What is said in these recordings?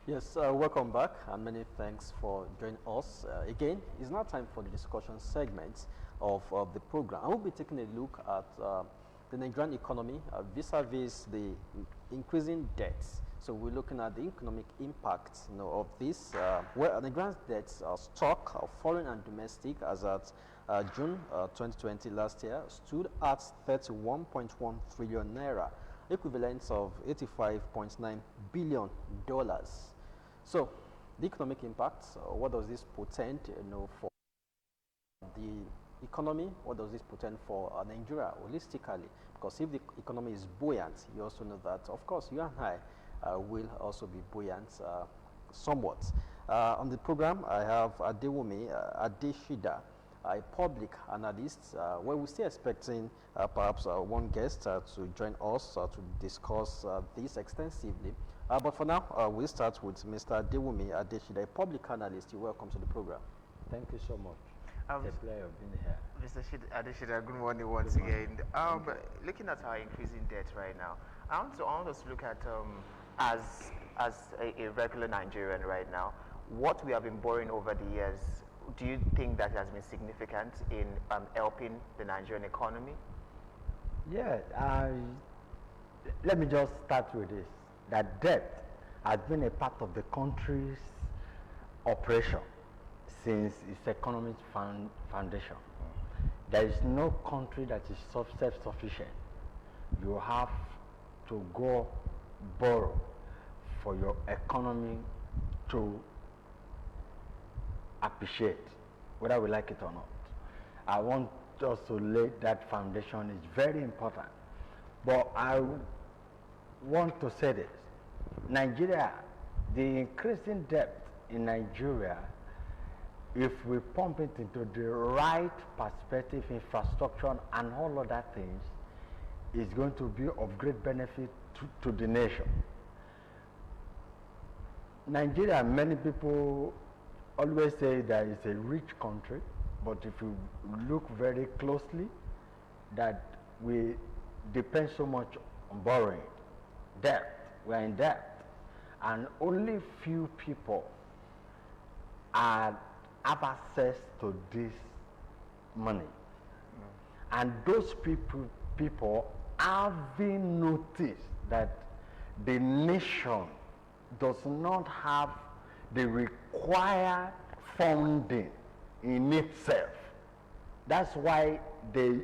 Yes, welcome back, and many thanks for joining us. Again, it's now time for the discussion segment of the program. I will be taking a look at the Nigerian economy vis-a-vis the increasing debts. So we're looking at the economic impact, of this. Where Nigerian debts are stock, foreign and domestic, as at June 2020 last year, stood at 31.1 trillion naira, equivalent of $85.9 billion. So, the economic impact, what does this portend, for the economy? What does this portend for Nigeria holistically? Because if the economy is buoyant, you also know that, of course, you and I will also be buoyant somewhat. On the program, I have Ojewumi Adeshida, a public analyst, where we're still expecting perhaps one guest to join us to discuss this extensively. But for now, we'll start with Mr. Ojewumi Adeshida, a public analyst. You're welcome to the program. Thank you so much. It's a pleasure being here. Mr. Adeshida, good morning once again. Looking at our increasing debt right now, I want us to look at as a regular Nigerian right now, what we have been borrowing over the years. Do you think that has been significant in helping the Nigerian economy? Yeah, let me just start with this. That debt has been a part of the country's operation since its economic foundation. There is no country that is self-sufficient. You have to go borrow for your economy to appreciate, whether we like it or not. I want us to lay that foundation. Is very important. But I want to say this. Nigeria, the increasing debt in Nigeria, if we pump it into the right perspective, infrastructure, and all other things, is going to be of great benefit to the nation. Nigeria, many people always say that it's a rich country, but if you look very closely, that we depend so much on borrowing, debt. We are in debt, and only few people have access to this money. And those people having noticed that the nation does not have the required funding in itself. That's why they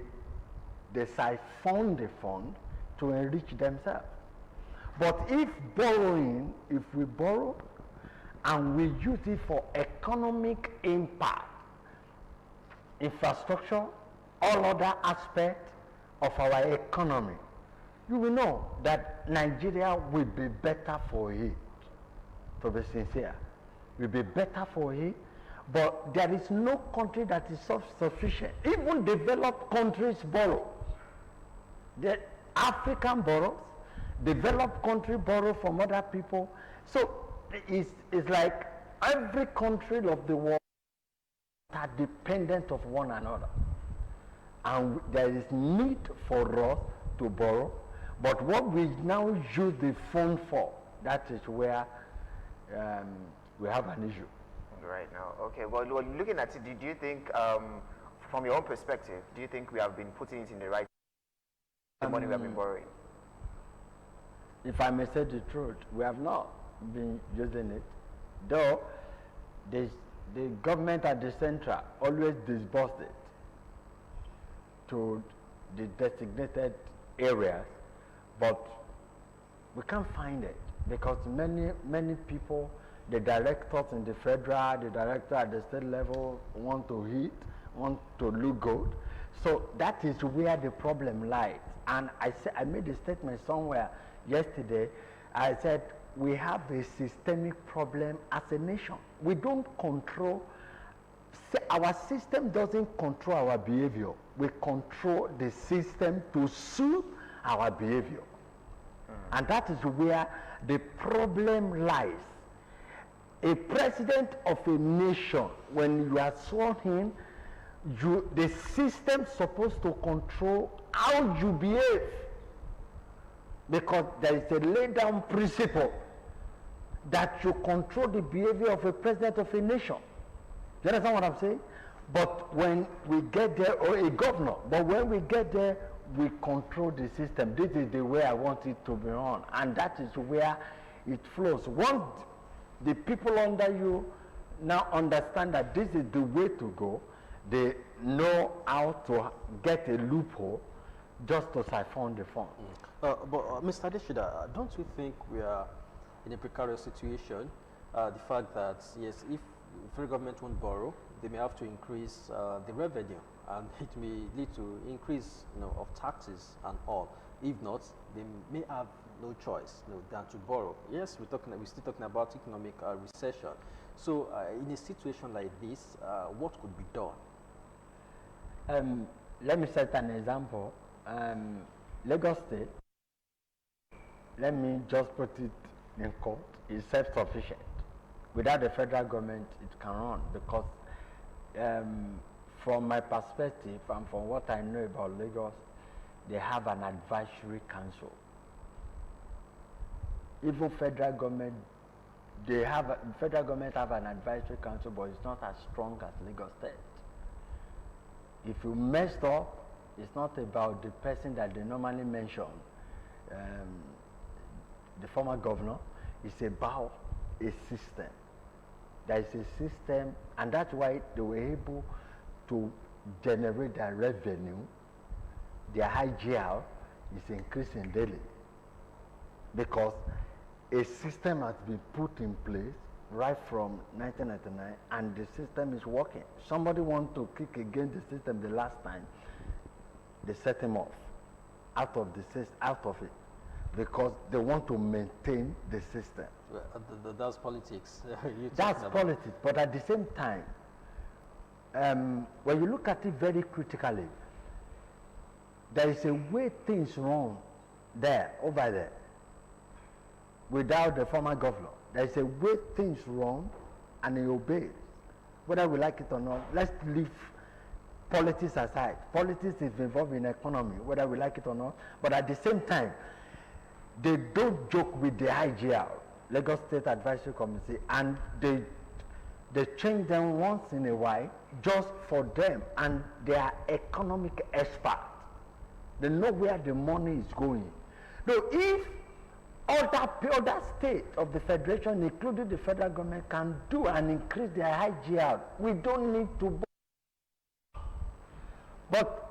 siphon the fund to enrich themselves. But if we borrow and we use it for economic impact, infrastructure, all other aspects of our economy, you will know that Nigeria will be better for it. To be sincere, will be better for it. But there is no country that is self-sufficient. Even developed countries borrow. The African borrows, developed country borrow from other people. So it's like every country of the world are dependent of one another. And there is need for us to borrow. But what we now use the fund for, that is where we have an issue. Right now, okay. Well, looking at it, do you think, from your own perspective, do you think we have been putting it in the right money we have been borrowing? If I may say the truth, we have not been using it, though the government at the central always disbursed it to the designated areas, but we can't find it because many people, the directors in the federal, the director at the state level want to look good. So that is where the problem lies. And I made a statement somewhere yesterday. I said we have a systemic problem as a nation. We don't control, our system doesn't control our behavior. We control the system to suit our behavior. And that is where the problem lies. A president of a nation, when you are sworn in, the system is supposed to control how you behave, because there is a laid down principle that should control the behavior of a president of a nation. Do you understand what I'm saying? But when we get there, or a governor, but when we get there, we control the system. This is the way I want it to be run, and that is where it flows. Once the people under you now understand that this is the way to go, they know how to get a loophole just to siphon the fund. But Mr. Adeshida, don't you think we are in a precarious situation? The fact that, yes, if the federal government won't borrow, they may have to increase the revenue, and it may lead to increase, of taxes and all. If not, they may have no choice, than to borrow. Yes, we're still talking about economic recession. So, in a situation like this, what could be done? Let me set an example. Lagos State, let me just put it in court, is self-sufficient. Without the federal government, it can run, because from my perspective and from what I know about Lagos, they have an advisory council. Even federal government, federal government have an advisory council, but it's not as strong as Lagos State. If you messed up, it's not about the person that they normally mention, the former governor. It's about a system. There is a system, and that's why they were able to generate their revenue. Their IGR is increasing daily, because a system has been put in place right from 1999, and the system is working. Somebody want to kick against the system the last time, they set him off out of it, because they want to maintain the system. That's politics. That's politics, but at the same time, when you look at it very critically, there is a way things run over there, without the former governor. There is a way things run, and he obeys. Whether we like it or not, let's leave politics aside. Politics is involved in economy, whether we like it or not. But at the same time, they don't joke with the IGR, Lagos State Advisory Committee, and they change them once in a while just for them, and they are economic experts. They know where the money is going. Now, if other states of the federation, including the federal government, can do and increase their IGR, we don't need to. But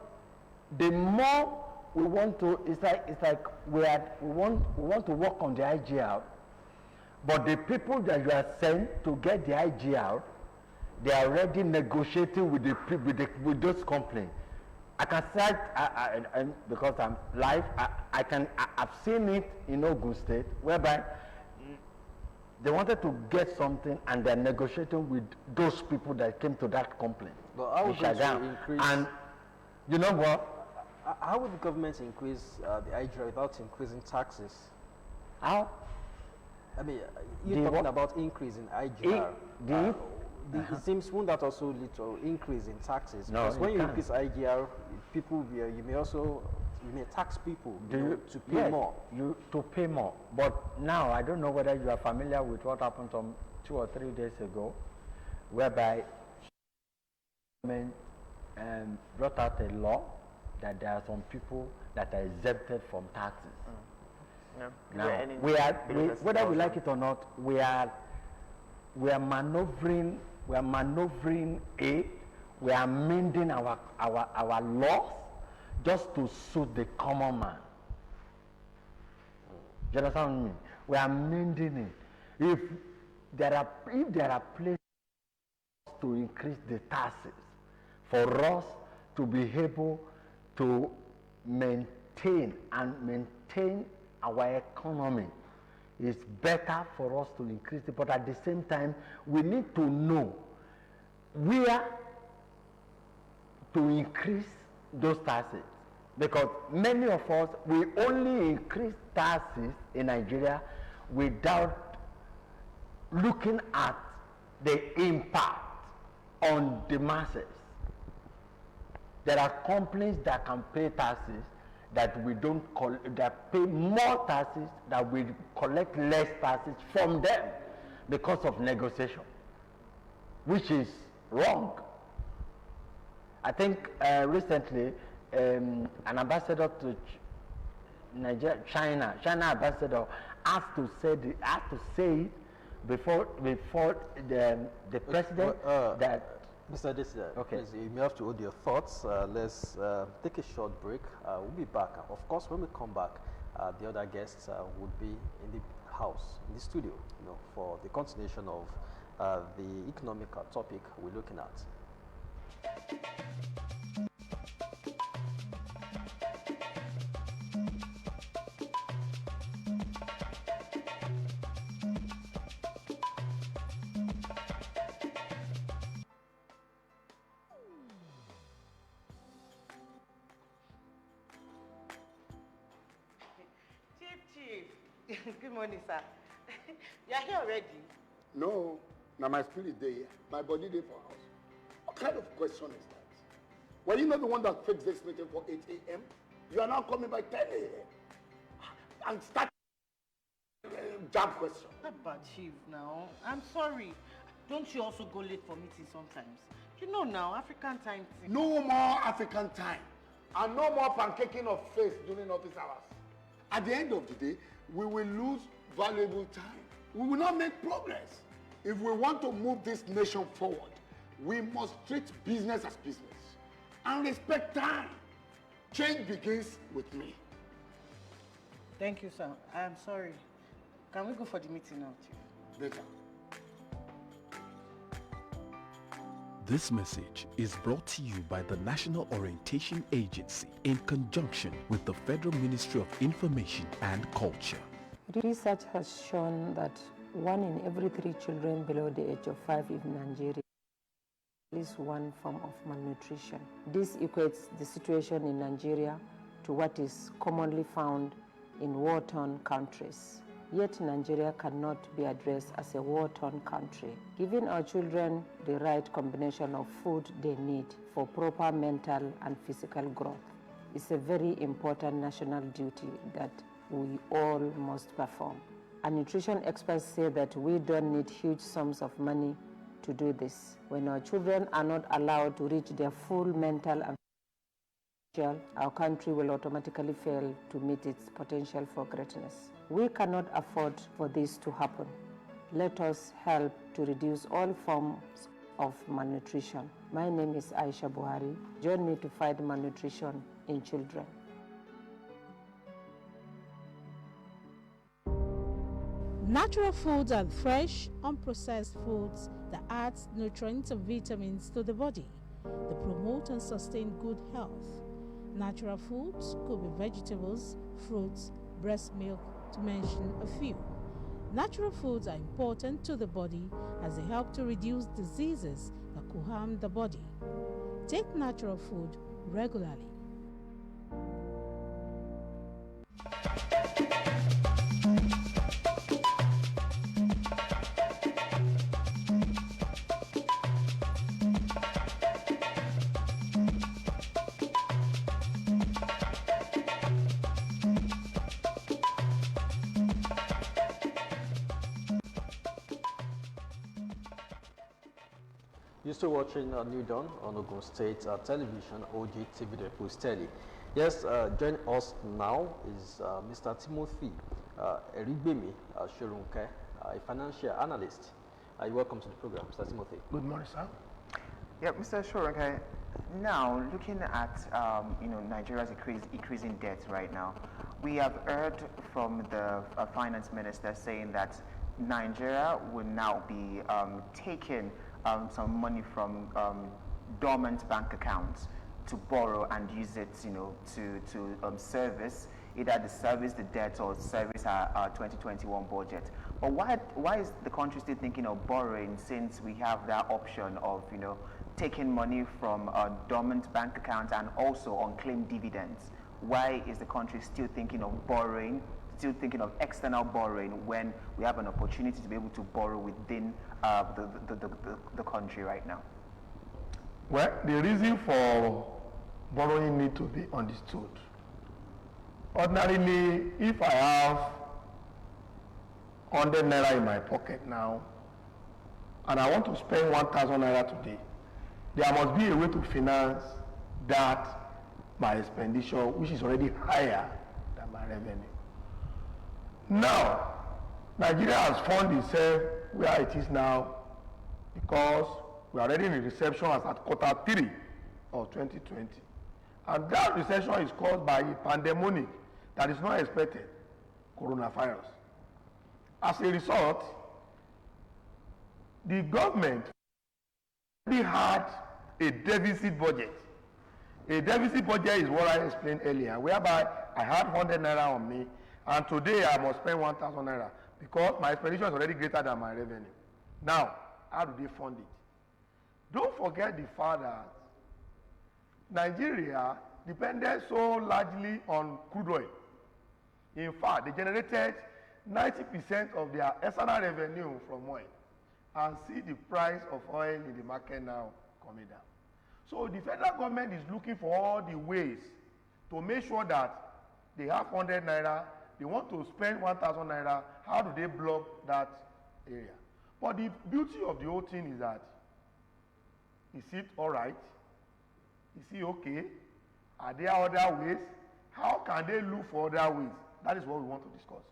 the more we want to, it's like we want to work on the IGR, but the people that you are sent to get the IGR, they are already negotiating with those companies. I can say, because I'm live, I've seen it in Ogun State, whereby they wanted to get something and they're negotiating with those people that came to that company. But how would you increase? And you know what? How would the government increase the IGR without increasing taxes? How? I mean, you're talking about increase in IGR. It seems won't that also lead to increase in taxes? No, because when you increase IGR, people you may tax people to pay more. To pay more. But now I don't know whether you are familiar with what happened some 2 or 3 days ago, whereby government brought out a law that there are some people that are exempted from taxes. No. Now, whether we like it or not, we are maneuvering it. We are amending our laws just to suit the common man. Do you understand me? We are amending it. If there are places to increase the taxes for us to be able to maintain our economy, it's better for us to increase it. But at the same time, we need to know where to increase those taxes, because many of us, we only increase taxes in Nigeria without looking at the impact on the masses. There are companies that can pay taxes. that we don't that pay more taxes, that we collect less taxes from them because of negotiation, which is wrong. I think recently an ambassador to China ambassador has to say it before the president that. Mr. Desi, okay. Please, you may have to hold your thoughts. Let's take a short break. We'll be back. Of course, when we come back, the other guests would be in the house, in the studio, for the continuation of the economic topic we're looking at. Good morning, sir. You are here already? No. Now my spirit day here. My body day for house. What kind of question is that? Were you not the one that fixed this meeting for 8 a.m.? You are now coming by 10 a.m. and start jab question. But Chief, now, I'm sorry. Don't you also go late for meetings sometimes? You know now, African time. No more African time. And no more pancaking of face during office hours. At the end of the day, we will lose valuable time. We will not make progress. If we want to move this nation forward, we must treat business as business and respect time. Change begins with me. Thank you, sir. I'm sorry. Can we go for the meeting now, Chief? Later. This message is brought to you by the National Orientation Agency in conjunction with the Federal Ministry of Information and Culture. Research has shown that 1 in every 3 children below the age of 5 in Nigeria at least one form of malnutrition. This equates the situation in Nigeria to what is commonly found in war-torn countries. Yet Nigeria cannot be addressed as a war-torn country. Giving our children the right combination of food they need for proper mental and physical growth is a very important national duty that we all must perform. And nutrition experts say that we don't need huge sums of money to do this. When our children are not allowed to reach their full mental and potential, our country will automatically fail to meet its potential for greatness. We cannot afford for this to happen. Let us help to reduce all forms of malnutrition. My name is Aisha Buhari. Join me to fight malnutrition in children. Natural foods are fresh, unprocessed foods that add nutrients and vitamins to the body. They promote and sustain good health. Natural foods could be vegetables, fruits, breast milk, to mention a few. Natural foods are important to the body as they help to reduce diseases that could harm the body. Take natural food regularly. You're still watching Newdawn on Ogun State Television, OGTV, the Post Tele. Yes, joining us now is Mr. Timothy Erigbemi Shodunke, a financial analyst. Welcome to the program, Mr. Timothy. Good morning, sir. Yeah, Mr. Shodunke, now looking at Nigeria's increasing debt right now, we have heard from the finance minister saying that Nigeria will now be taking some money from dormant bank accounts to borrow and use it, to service either the debt or service our 2021 budget. But why is the country still thinking of borrowing, since we have that option of taking money from dormant bank accounts and also unclaimed dividends? Why is the country still thinking of borrowing, still thinking of external borrowing, when we have an opportunity to be able to borrow within the country right now? Well, the reason for borrowing need to be understood. Ordinarily, if I have 100 naira in my pocket now, and I want to spend 1,000 naira today, there must be a way to finance that my expenditure, which is already higher than my revenue. Now, Nigeria has found itself where it is now because we are already in a recession as at Q3 of 2020. And that recession is caused by a pandemic that is not expected, coronavirus. As a result, the government already had a deficit budget. A deficit budget is what I explained earlier, whereby I had 100 naira on me, and today I must spend 1,000 naira because my expenditure is already greater than my revenue. Now, how do they fund it? Don't forget the fact that Nigeria depended so largely on crude oil. In fact, they generated 90% of their external revenue from oil, and see the price of oil in the market now coming down. So the federal government is looking for all the ways to make sure that they have 100 naira, they want to spend 1,000 naira, how do they block that area? But the beauty of the whole thing is that, is it all right? Is it okay? Are there other ways? How can they look for other ways? That is what we want to discuss.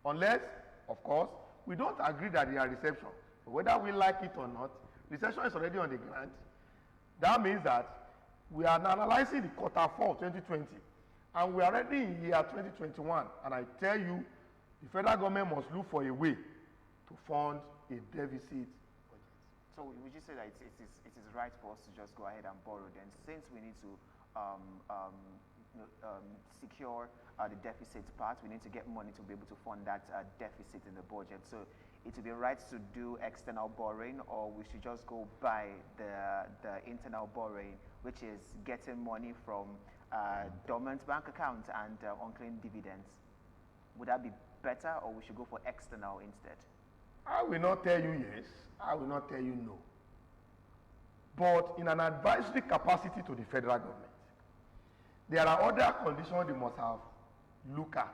Unless, of course, we don't agree that they are recession. But whether we like it or not, recession is already on the ground. That means that we are analyzing the Q4 2020, and we are already in year 2021. And I tell you, the federal government must look for a way to fund a deficit budget. So would you say that it is right for us to just go ahead and borrow then, since we need to secure the deficit part, we need to get money to be able to fund that deficit in the budget. So it would be right to do external borrowing, or we should just go by the internal borrowing, which is getting money from dormant bank accounts and unclaimed dividends. Would that be better, or we should go for external instead? I will not tell you yes, I will not tell you no. But in an advisory capacity to the federal government, there are other conditions they must have looked at.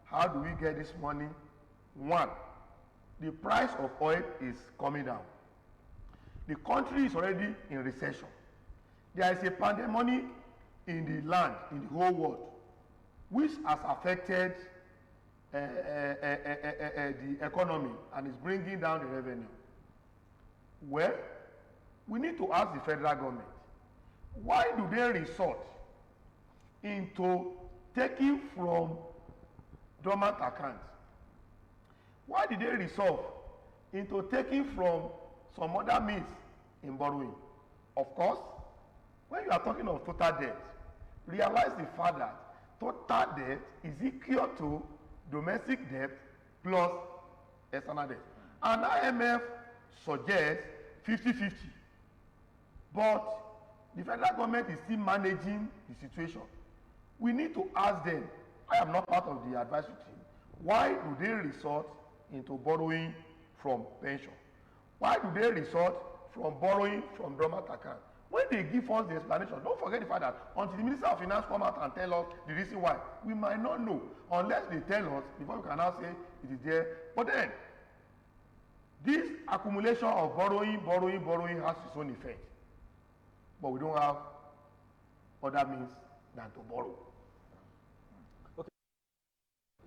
How do we get this money? One, the price of oil is coming down. The country is already in recession. There is a pandemic in the land, in the whole world, which has affected the economy and is bringing down the revenue. Well, we need to ask the federal government, why do they resort into taking from dormant accounts? Why did they resort into taking from some other means in borrowing? Of course, when you are talking of total debt, realize the fact that total debt is equal to domestic debt plus external debt. And IMF suggests 50-50. But the federal government is still managing the situation. We need to ask them, I am not part of the advisory team, why do they resort into borrowing from pension? Why do they resort from borrowing from dormant account? When they give us the explanation, don't forget the fact that until the Minister of Finance come out and tell us the reason why, we might not know unless they tell us before we can now say it is there. But then, this accumulation of borrowing has its own effect. But we don't have other means than to borrow. Okay.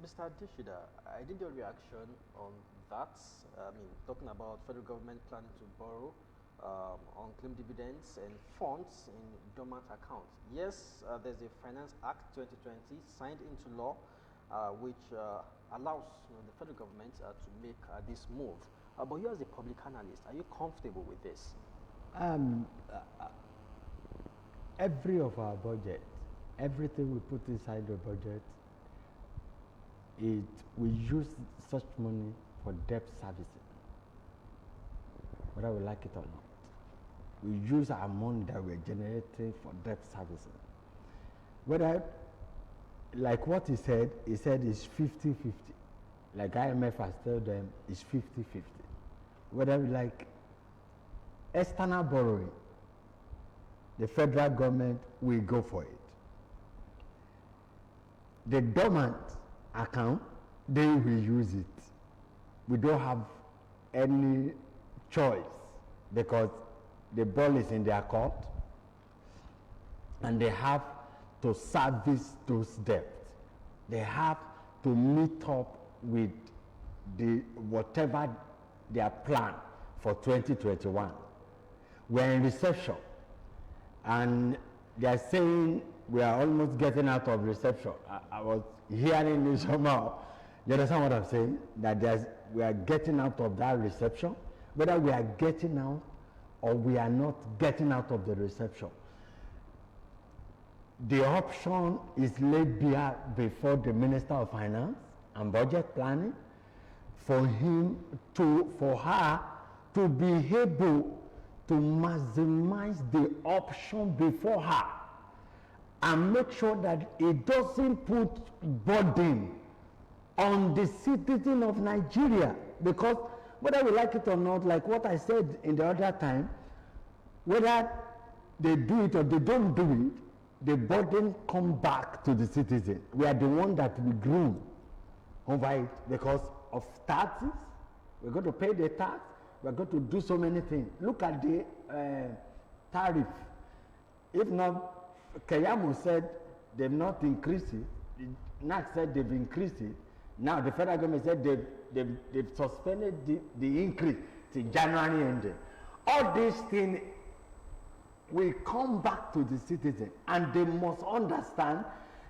Mr. Adeshida, I did your reaction on that. I mean, talking about federal government planning to borrow unclaimed dividends and funds in dormant accounts. Yes, there's a Finance Act 2020 signed into law, which allows the federal government to make this move. But you as a public analyst, are you comfortable with this? Every of our budget, everything we put inside the budget, we use such money for debt servicing, whether we like it or not. We use our money that we're generating for debt servicing. Whether, like what he said it's 50-50. Like IMF has told them, it's 50-50. Whether we like external borrowing, the federal government will go for it. the dormant account, they will use it. We don't have any choice because the ball is in their court and they have to service those debts. They have to meet up with whatever their plan for 2021. We're in recession and they are saying we are almost getting out of recession. I was hearing this somehow. You understand what I'm saying? That we are getting out of that recession. Whether we are getting out or we are not getting out of the recession, the option is laid bare before the Minister of Finance and Budget Planning for her to be able to maximize the option before her and make sure that it doesn't put burden on the citizen of Nigeria. Because whether we like it or not, like what I said in the other time, whether they do it or they don't do it, the burden come back to the citizen. We are the one that we grew over it because of taxes. We're going to pay the tax. We're going to do so many things. Look at the tariff. If not, Keyamo said they've not increased it. NAC said they've increased it. Now the federal government said they've suspended the increase till January ending. All these things will come back to the citizen, and they must understand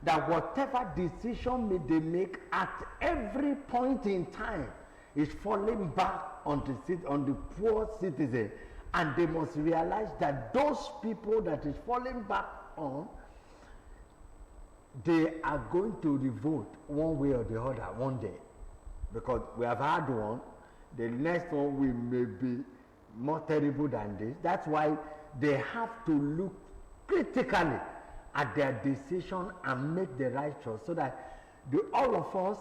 that whatever decision they make at every point in time is falling back on the poor citizen, and they must realize that those people that is falling back on, they are going to revolt one way or the other one day, because we have had one. The next one will may be more terrible than this. That's why they have to look critically at their decision and make the right choice, so that all of us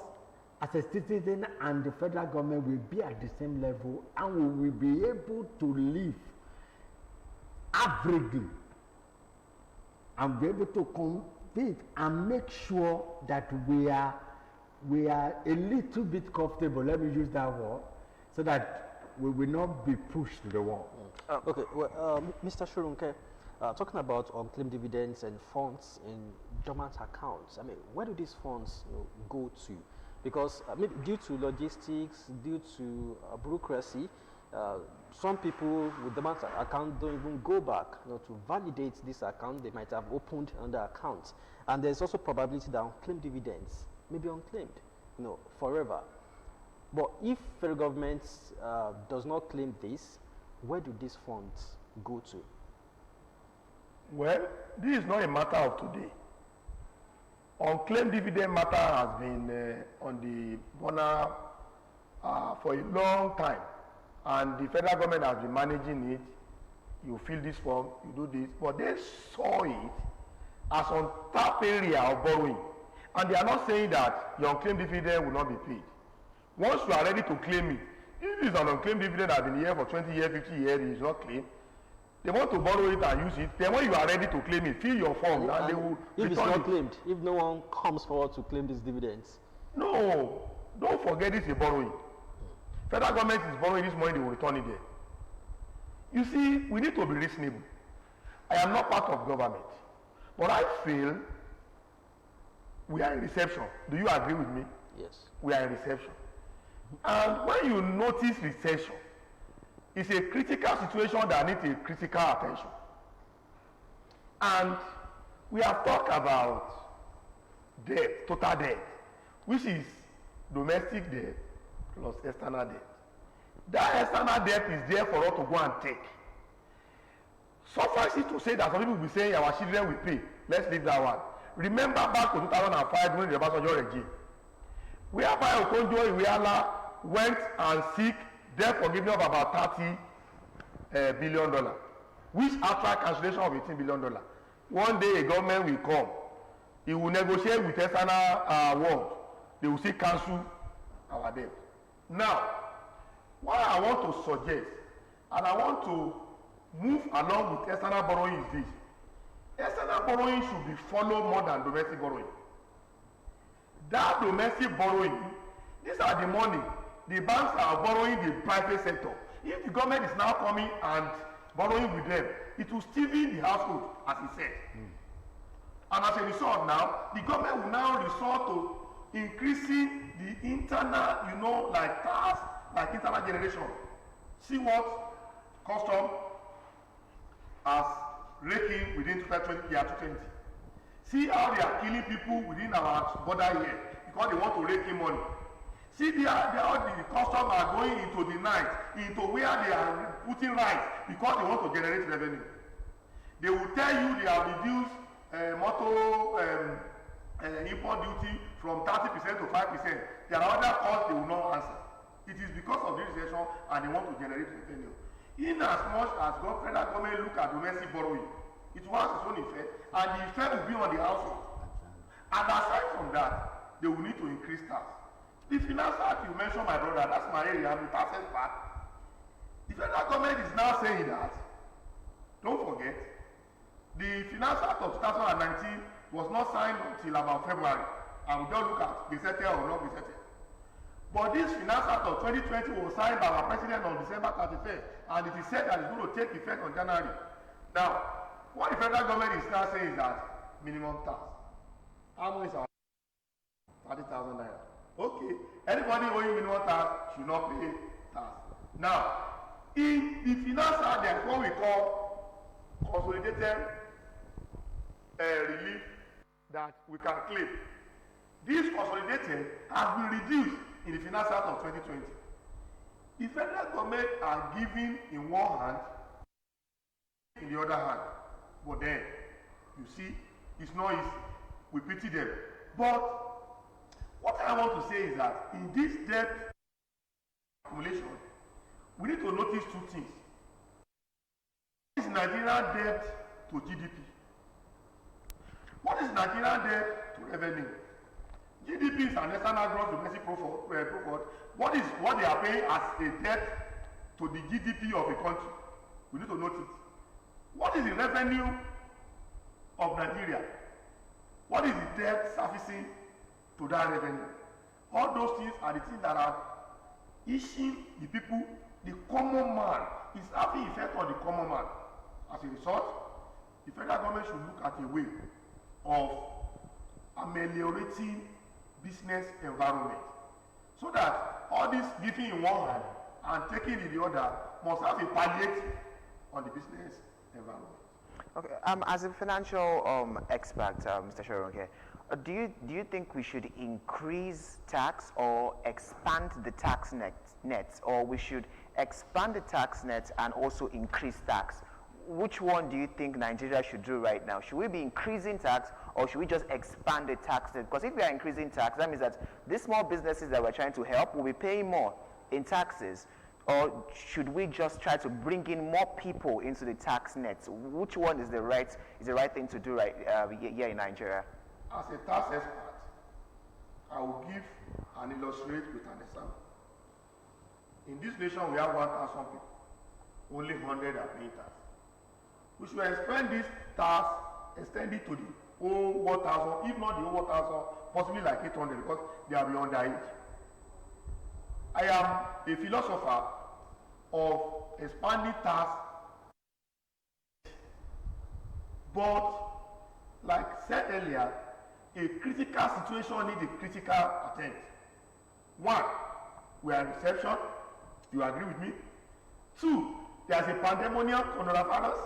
as a citizen and the federal government will be at the same level, and we will be able to live averagely and be able to compete and make sure that we are a little bit comfortable, let me use that word, so that we will not be pushed to the wall. Okay, well, Mr. Shodunke, talking about unclaimed dividends and funds in dormant accounts, I mean, where do these funds go to? Because maybe due to logistics, due to bureaucracy, some people with dormant account don't even go back to validate this account. They might have opened under accounts, and there's also probability that unclaimed dividends may be unclaimed, forever. But if federal government does not claim this, where do these funds go to? Well, this is not a matter of today. Unclaimed dividend matter has been on the burner for a long time, and the federal government has been managing it. You fill this form, you do this, but they saw it as untapped area of borrowing, and they are not saying that your unclaimed dividend will not be paid. Once you are ready to claim it, if it is an unclaimed dividend that has been here for 20 years, 50 years, it is not claimed, they want to borrow it and use it. Then when you are ready to claim it, fill your form and they will if it's not claimed, if no one comes forward to claim these dividends. No, don't forget this is borrowing. Federal government is borrowing this money, they will return it there. You see, we need to be reasonable. I am not part of government, but I feel we are in reception. Do you agree with me? Yes. We are in reception. And when you notice recession, it's a critical situation that needs a critical attention. And we have talked about debt, total debt, which is domestic debt plus external debt. That external debt is there for us to go and take. Suffice it to say that some people will be saying our children will pay. Let's leave that one. Remember back to 2005 during the Obasanjo regime, whereby Okonjo Iweala went and seek debt forgiveness of about $30 billion, which attract cancellation of $18 billion. One day a government will come, it will negotiate with external world, they will still cancel our debt. Now, what I want to suggest, and I want to move along with external borrowing is this. External borrowing should be followed more than domestic borrowing. That domestic borrowing, these are the money the banks are borrowing the private sector. If the government is now coming and borrowing with them, it will stiffen the household, as he said. And as a result now, the government will now resort to increasing the internal, like tax, like internal generation. See what custom has raking within 2020. See how they are killing people within our border here because they want to rake in money. See how the custom are going into the night, into where they are putting rice because they want to generate revenue. They will tell you they have reduced import duty from 30% to 5%. There are other costs they will not answer. It is because of this recession and they want to generate revenue. In as much as federal government look at domestic borrowing, it will have its own effect, and the effect will be on the household. And aside from that, they will need to increase tax. The finance act you mentioned, my brother, that's my area, I'm the tax expert. The federal government is now saying that, don't forget, the finance act of 2019 was not signed until about February, and we don't look at gazetted or not gazetted. But this finance act of 2020 was signed by our president on December 31st, and it is said that it's going to take effect on January. Now, what the federal government is now saying is that minimum tax. How much is our 30,000 naira? Okay, anybody owing minimum tax should not pay tax. Now, in the finance act, there's what we call consolidated relief that we can claim. This consolidated has been reduced in the finance act of 2020. The federal government are giving in one hand, in the other hand. But then, you see, it's not easy. We pity them. But what I want to say is that in this debt accumulation, we need to notice two things. What is Nigerian debt to GDP? What is Nigerian debt to revenue? GDP is an external gross domestic product. What they are paying as a debt to the GDP of a country? We need to note it. What is the revenue of Nigeria? What is the debt servicing to that revenue? All those things are the things that are issuing the people, the common man. It's having effect on the common man. As a result, the federal government should look at a way of ameliorating business environment so that all this giving in one hand and taking in the other must have a palliative on the business environment. Okay. As a financial expert, Mr. Shodunke, do you think we should increase tax or expand the tax net, or we should expand the tax net and also increase tax? Which one do you think Nigeria should do right now? Should we be increasing tax, or should we just expand the tax net? Because if we are increasing tax, that means that these small businesses that we're trying to help will be paying more in taxes. Or should we just try to bring in more people into the tax net? Which one is the right thing to do here in Nigeria? As a tax expert, I will give and illustrate with an example. In this nation, we have 1,000 people. Only 100 are paying tax. We should expand this tax, extend it to the whole 1,000, if not the whole 1,000, possibly like 800, because they are beyond their age. I am a philosopher of expanding tax, but like said earlier, a critical situation needs a critical attempt. One, we are in recession. You agree with me? Two, there's a pandemonium coronavirus.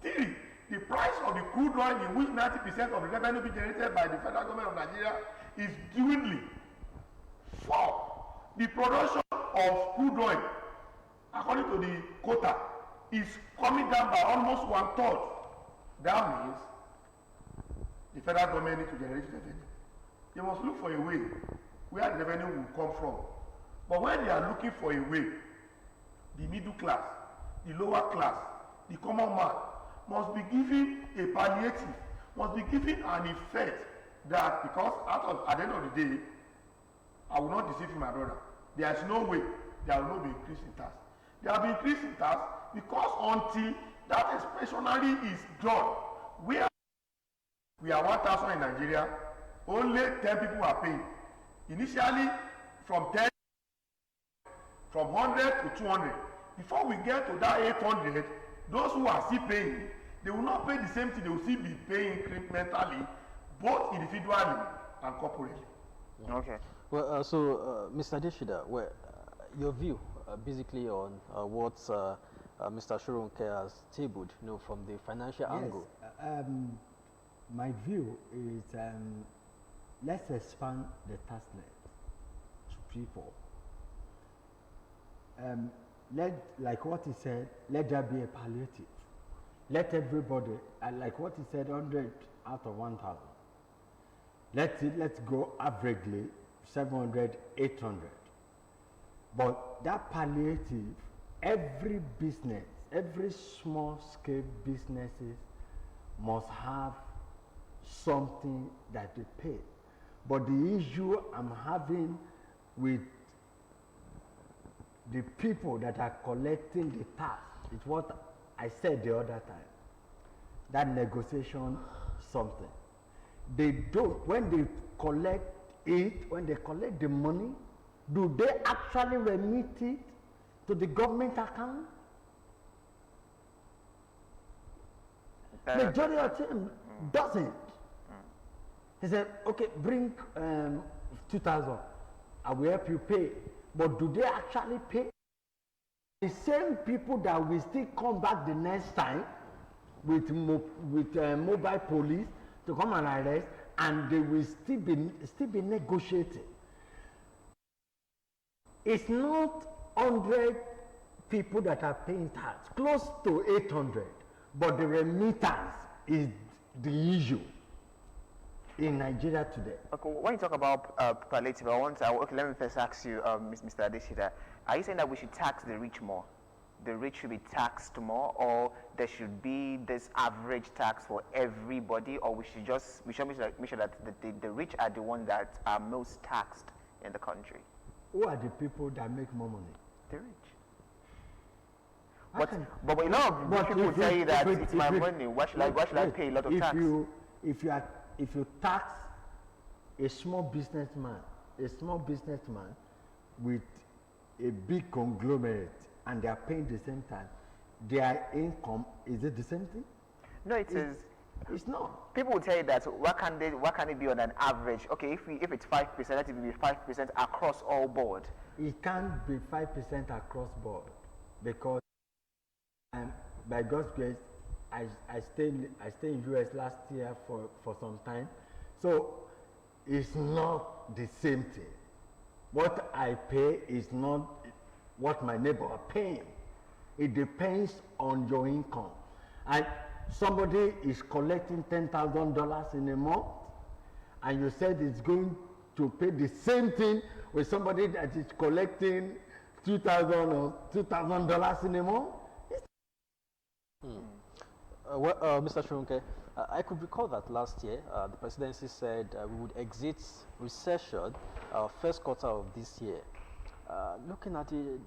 Three, the price of the crude oil, in which 90% of the revenue be generated by the federal government of Nigeria, is dwindling. Four, the production of crude oil, according to the quota, is coming down by almost 1/3. That means the federal government needs to generate revenue. They must look for a way where the revenue will come from. But when they are looking for a way, the middle class, the lower class, the common man must be given a palliative, must be given an effect that, because at the end of the day, I will not deceive you, my brother. There is no way there will not be increase in tax. There will be increase in tax because until that expansionary is done, we are 1,000 in Nigeria, only 10 people are paying. Initially, from 10, from 100 to 200. Before we get to that 800, those who are still paying, they will not pay the same thing. They will still be paying incrementally, both individually and corporately. Okay. Well, Mr. Adeshida, well, your view basically on what Mr. Shodunke has tabled, from the financial angle. My view is let's expand the tax net to people. Like what he said, let there be a palliative. Let everybody, like what he said, 100 out of 1,000. Let's go averagely 700, 800. But that palliative, every business, every small scale businesses must have something that they pay. But the issue I'm having with the people that are collecting the tax is what I said the other time. That negotiation something. They don't, when they collect it, when they collect the money, do they actually remit it to the government account? Majority of them doesn't. He said, okay, bring 2,000. I will help you pay. But do they actually pay? The same people that will still come back the next time with mobile police to come and arrest, and they will still be negotiating. It's not 100 people that are paying tax, close to 800, but the remittance is the issue in Nigeria today. Okay, when you talk about palliative, let me first ask you, Mr. Adeshida, are you saying that we should tax the rich more? The rich should be taxed more, or there should be this average tax for everybody, or we should make sure that the rich are the ones that are most taxed in the country? Who are the people that make more money? The rich. But a lot of people tell you that it's my money. Why should I pay a lot of tax? If you tax a small businessman with a big conglomerate and they are paying the same time, their income, is it the same thing? No, it is. It's not. People will tell you that what can it be on an average? Okay, if it's 5%, let it be 5% across all board. It can't be 5% across board because by God's grace, I stayed in US last year for some time, so it's not the same thing. What I pay is not what my neighbor are paying. It depends on your income. And somebody is collecting $10,000 in a month, and you said it's going to pay the same thing with somebody that is collecting $2,000 or $2,000 in a month. Mr. Shodunke, I could recall that last year the presidency said we would exit recession first quarter of this year. Looking at it,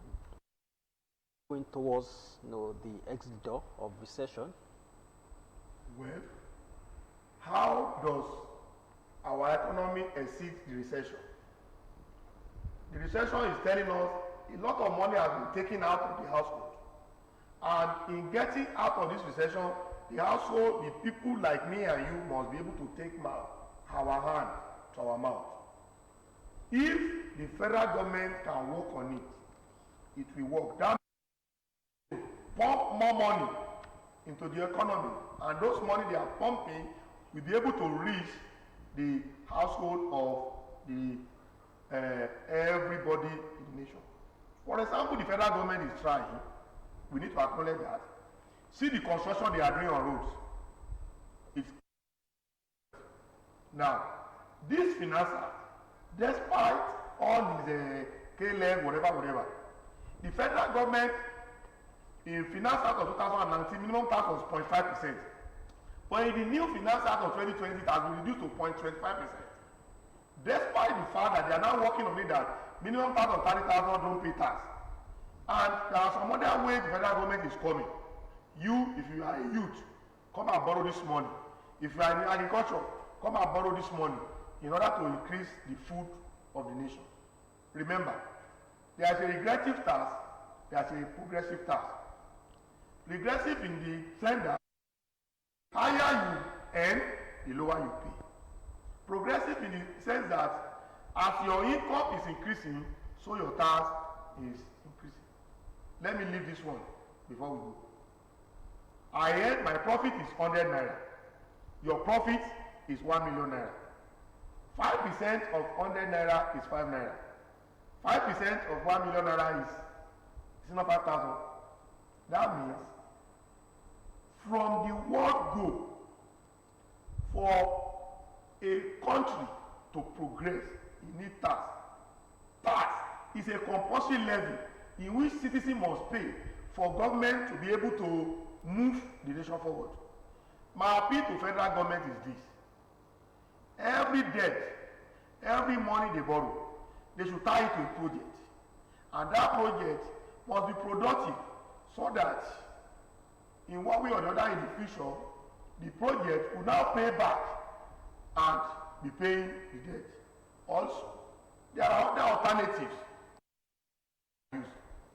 going towards the exit door of recession. Well, how does our economy exceed the recession? The recession is telling us a lot of money has been taken out of the household. And in getting out of this recession, the household, the people like me and you must be able to take our hand to our mouth. If the federal government can work on it, it will work. That means pump more money into the economy, and those money they are pumping will be able to reach the household of the everybody in the nation. For example, the federal government is trying. We need to acknowledge that. See the construction they are doing on roads. It's now this financer, despite all these KLM, whatever, the federal government in Finance Act of 2019, minimum tax was 0.5%. But in the new Finance Act of 2020, it has been reduced to 0.25%. Despite the fact that they are now working on it that minimum tax of 30,000 don't pay tax. And there are some other ways the federal government is coming. You, if you are a youth, come and borrow this money. If you are in agriculture, come and borrow this money. in order to increase the food of the nation. Remember, there is a regressive tax, there is a progressive tax. Regressive in the sense that higher you earn, the lower you pay. Progressive in the sense that as your income is increasing, so your tax is increasing. Let me leave this one before we go. I earn, my profit is 100 naira. Your profit is 1 million naira. 5% of 100 naira is 5 naira. 5% of 1 million naira is not 5,000. That means from the word go, for a country to progress, you need tax. Tax is a compulsory levy in which citizens must pay for government to be able to move the nation forward. My appeal to federal government is this. Every debt, every money they borrow, they should tie it to a project. And that project must be productive so that in one way or the other in the future, the project will now pay back and be paying the debt. Also, there are other alternatives.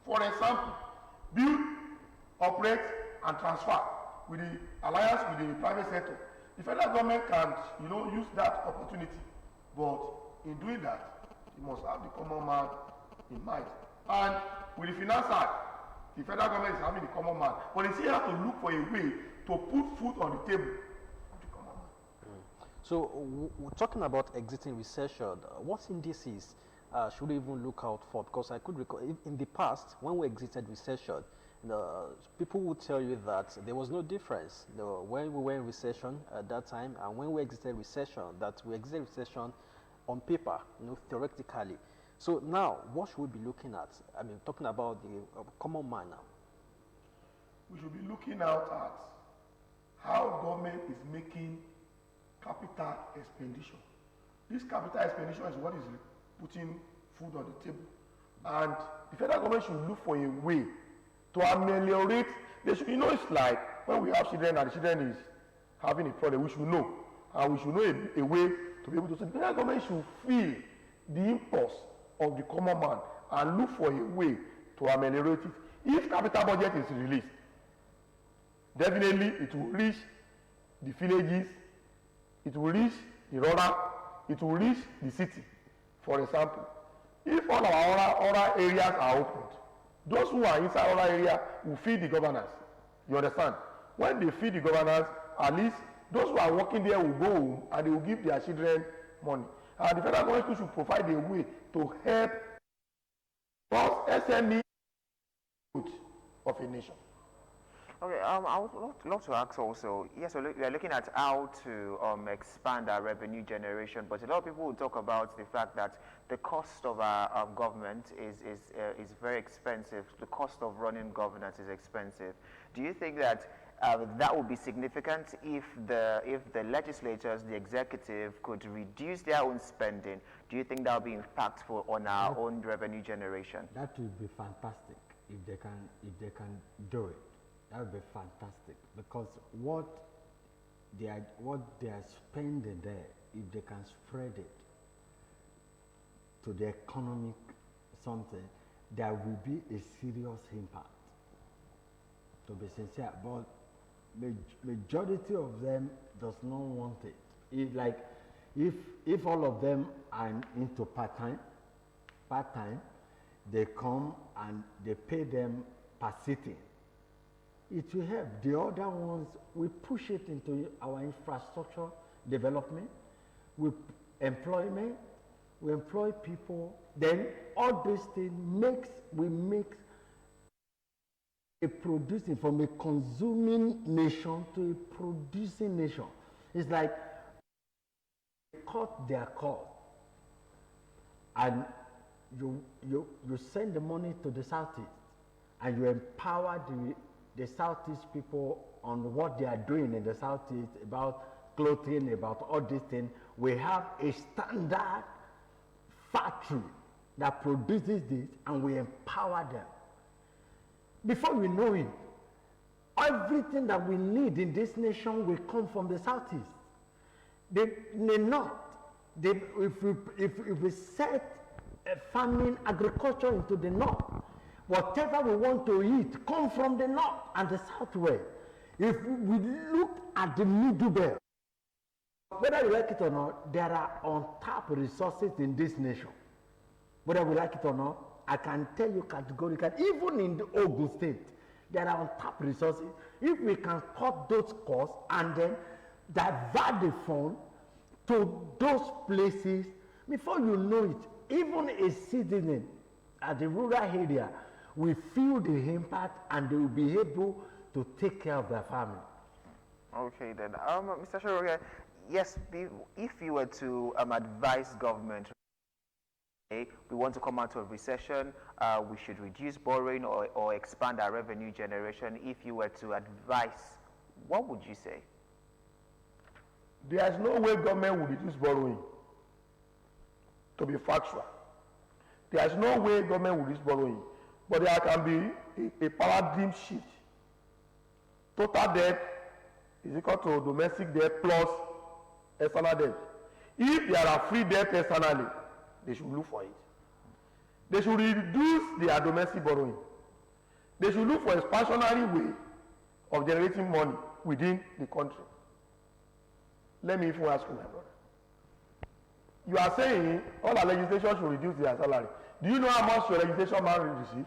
For example, build, operate, and transfer with the alliance with the private sector. The federal government can, use that opportunity, but in doing that, you must have the common man in mind. And with the Finance Act, the federal government is having the common man, but they still have to look for a way to put food on the table of the common man. So, we're talking about exiting recession. What indices should we even look out for? Because I could recall in the past, when we exited recession, people would tell you that there was no difference when we were in recession at that time and when we exited recession, that we exited recession on paper, theoretically. So now, what should we be looking at? I mean, talking about the common man now. We should be looking out at how government is making capital expenditure. This capital expenditure is what is putting food on the table. And the federal government should look for a way to ameliorate. It's like when we have children and the children is having a problem, we should know. And we should know a way to be able to. So the federal government should feel the impulse of the common man and look for a way to ameliorate it. If capital budget is released, definitely it will reach the villages, it will reach the rural, it will reach the city. For example, if all our rural areas are opened, those who are inside rural area will feed the governors. You understand? When they feed the governors, at least those who are working there will go home and they will give their children money. And the federal government should provide a way to help us SME of a nation. Okay, I would love to ask also, yes, we are looking at how to expand our revenue generation, but a lot of people will talk about the fact that the cost of our government is very expensive. The cost of running governance is expensive. Do you think that that would be significant if the legislators, the executive, could reduce their own spending? Do you think that would be impactful on our own revenue generation? That would be fantastic if they can do it. That would be fantastic, because what they are spending there, if they can spread it to the economic something, there will be a serious impact. To be sincere, but majority of them does not want it. If all of them are into part-time, they come and they pay them per sitting. It will help. The other ones, we push it into our infrastructure development, with employment, we employ people, then all these things we make a producing, from a consuming nation to a producing nation. It's like they cut their cost and you send the money to the Southeast and you empower the Southeast people on what they are doing in the Southeast about clothing, about all these things. We have a standard factory that produces this and we empower them. Before we know it, everything that we need in this nation will come from the Southeast. In the North, If we set farming agriculture into the north, whatever we want to eat come from the north and the southwest. If we look at the middle belt, whether you like it or not, there are untapped resources in this nation. Whether we like it or not, I can tell you categorically, even in the Ogun State, there are untapped resources. If we can cut those costs and then divert the fund to those places, before you know it, even a citizen at the rural area will feel the impact and they will be able to take care of their family. Okay then, Mr. Shodunke, yes, if you were to advise government, we want to come out of recession, we should reduce borrowing or expand our revenue generation. If you were to advise, what would you say? There is no way government will reduce borrowing, to be factual. There is no way government will reduce borrowing, but there can be a paradigm shift. Total debt is equal to domestic debt plus external debt. If there are free debt externally, they should look for it. They should reduce their domestic borrowing. They should look for a expansionary way of generating money within the country. Let me even ask you, my brother. You are saying all our legislation should reduce their salary. Do you know how much your legislation man will receive?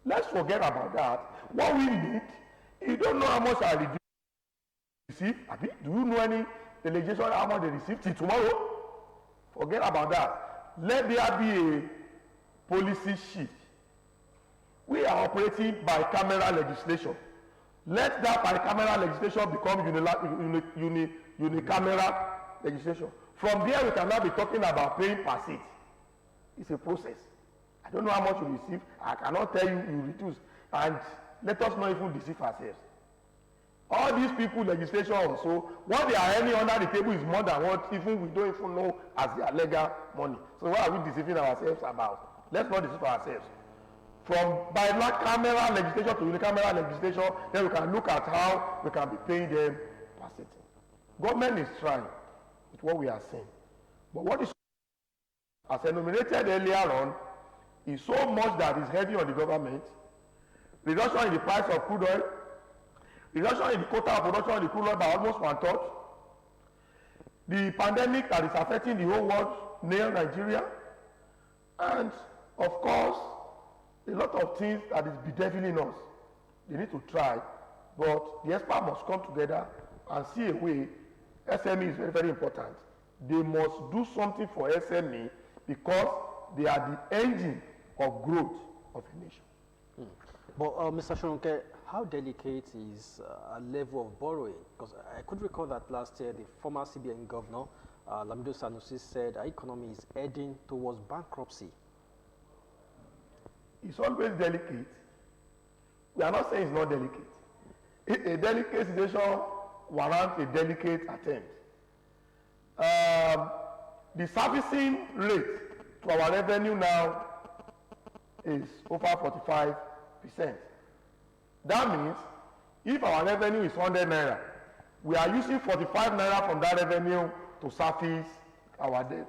Let's forget about that. What we need, you don't know how much I receive. Do you know any legislation how much they receive till tomorrow? Forget about that. Let there be a policy shift. We are operating bicameral legislation. Let that bicameral legislation become unicameral legislation. From there, we can now be talking about paying per seat. It's a process. I don't know how much you receive. I cannot tell you you reduce. And let us not even deceive ourselves. All these people, legislation also, what they are earning under the table is more than what even we don't even know as their legal money. So what are we deceiving ourselves about? Let's not deceive ourselves. From bicameral legislation to unicameral legislation, then we can look at how we can be paying them per sitting. Government is trying with what we are saying. But what is, as enumerated earlier on, is so much that is heavy on the government. Reduction in the price of crude oil, reduction in the quota of production of the crude oil by almost 1/3. The pandemic that is affecting the whole world, near Nigeria, and of course, a lot of things that is bedeviling us. They need to try, but the experts must come together and see a way. SME is very, very important. They must do something for SME because they are the engine of growth of a nation. But Mr. Shodunke, how delicate is a level of borrowing? Because I could recall that last year the former CBN governor, Lamido Sanusi, said our economy is heading towards bankruptcy. It's always delicate. We are not saying it's not delicate. A delicate situation warrants a delicate attempt. The servicing rate to our revenue now is over 45%. That means if our revenue is 100 naira, we are using 45 naira from that revenue to service our debt.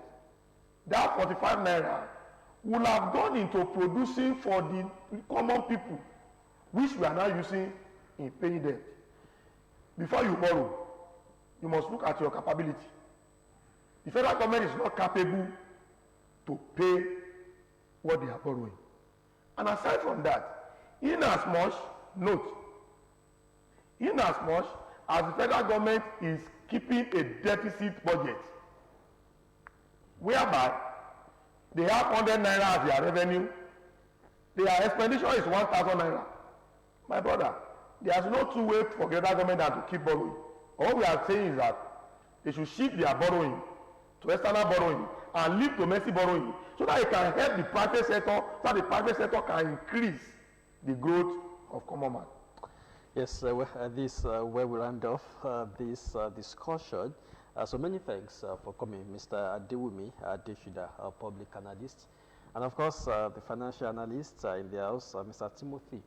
That 45 naira will have gone into producing for the common people, which we are now using in paying debt. Before you borrow, you must look at your capability. The federal government is not capable to pay what they are borrowing. And aside from that, inasmuch as the federal government is keeping a deficit budget, whereby they have 100 naira as their revenue, their expenditure is 1,000 naira. My brother, there is no two way for the federal government than to keep borrowing. All we are saying is that they should shift their borrowing to external borrowing and leave domestic borrowing so that it can help the private sector, so that the private sector can increase the growth of common man. Yes, this where we round off this discussion. So many thanks for coming, Mr. Ojewumi Adeshida, our public analyst, and of course the financial analyst in the house, Mr. Timothy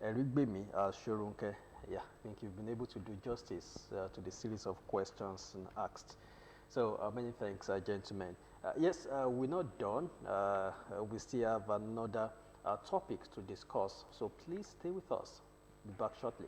Erigbemi Shodunke. Yeah, I think you've been able to do justice to the series of questions asked. So many thanks, gentlemen. Yes, we're not done. We still have another topic to discuss. So please stay with us. Be back shortly.